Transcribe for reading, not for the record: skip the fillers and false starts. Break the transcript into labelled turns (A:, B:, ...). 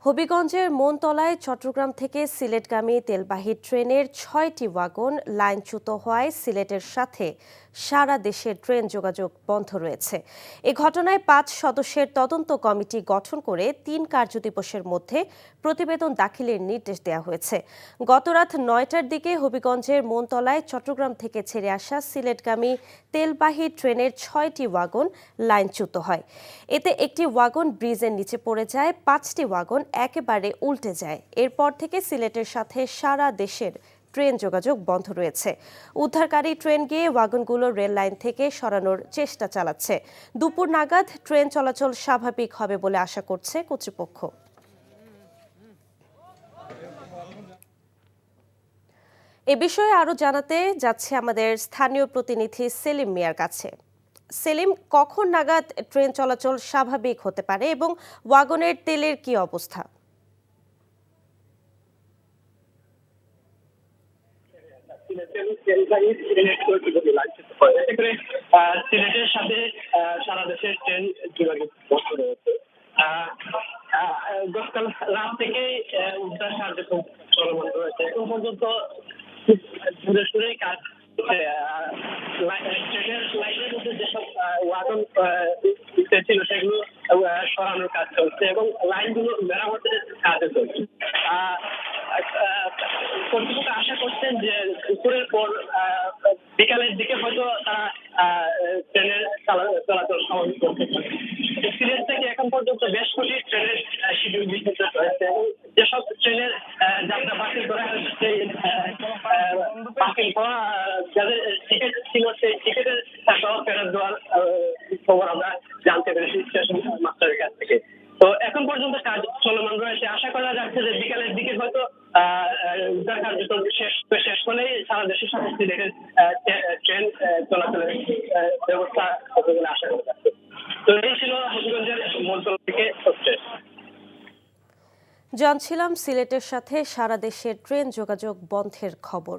A: হবিগঞ্জের মনতলায় চট্টগ্রাম থেকে সিলেটগামী তেলবাহী ট্রেনের ৬টি ওয়াগন লাইনচ্যুত হওয়ায় সিলেটের সাথে সারা দেশের ট্রেন যোগাযোগ বন্ধ রয়েছে। এ ঘটনায় ৫ সদস্যের তদন্ত কমিটি গঠন করে ৩ কার্যদিবসের মধ্যে প্রতিবেদন দাখিলের নির্দেশ দেওয়া হয়েছে। গতরাত ৯টার দিকে হবিগঞ্জের মনতলায় চট্টগ্রাম থেকে ছেড়ে আসা সিলেটগামী তেলবাহী ট্রেনের ৬টি ওয়াগন লাইনচ্যুত হয়। এতে একটি ওয়াগন ব্রিজের নিচে পড়ে যায়, ৫টি ওয়াগন একেবারে উল্টে যায়। এরপর থেকে সিলেটের সাথে সারা দেশের ট্রেন যোগাযোগ বন্ধ রয়েছে। উদ্ধারকারী ট্রেন গিয়ে ওয়াগনগুলো রেল লাইন থেকে সরানোর চেষ্টা চালাচ্ছে। দুপুর নাগাদ ট্রেন চলাচল স্বাভাবিক হবে বলে আশা করছে কর্তৃপক্ষ। এ বিষয়ে আরো জানাতে যাচ্ছে আমাদের স্থানীয় প্রতিনিধি সেলিম মিয়ার কাছে। সেলিম, কখন নাগাদ ট্রেন চলাচল স্বাভাবিক হতে পারে এবং ওয়াগনের তেলের কি অবস্থা?
B: সিলেটের সাথে সারা দেশের ট্রেন যোগাযোগ বন্ধ রয়েছে। গতকাল রাত থেকে উদ্ধার কার্যক্রম চলমান রয়েছে। এখন পর্যন্ত জোরে সোরেই কাজ ট্রেনের লাইনের মধ্যে যেসব ওয়াগন ছিল সেগুলো সরানোর কাজ চলছে এবং লাইনগুলো মেরামতের কাজে চলছে। কর্তৃপক্ষ আশা করছেন যে দুপুরের পর বিকালের দিকে হয়তো তারা ট্রেনের চলাচল স্বাভাবিক করতে পারে। সিলেট থেকে এখন পর্যন্ত বেশ কটি ট্রেনের শিডিউল বিঘ্নিত হয়েছে এবং যেসব ট্রেনের যাত্রা বাতিল করা হয়েছে বাতিল হওয়া যাদের টিকিট ছিল সেই টিকিটের সহ ফেরত দেওয়ার খবর আমরা জানতে পেরেছি স্টেশন মাস্টারের কাছ থেকে। তো এখন পর্যন্ত কাজ চলমান রয়েছে। আশা করা যাচ্ছে যে বিকালের দিকে হয়তো উদ্ধার কার্যক্রম শেষ হলেই সারা দেশের সমস্ত সিলেটের ট্রেন চলাচলের ব্যবস্থা হবে বলে আশা করা যাচ্ছে। তো এই ছিল হবিগঞ্জের মন্ত্রণ থেকে সবশেষ।
A: জানছিলাম সিলেটের সাথে সারা দেশের ট্রেন যোগাযোগ বন্ধের খবর।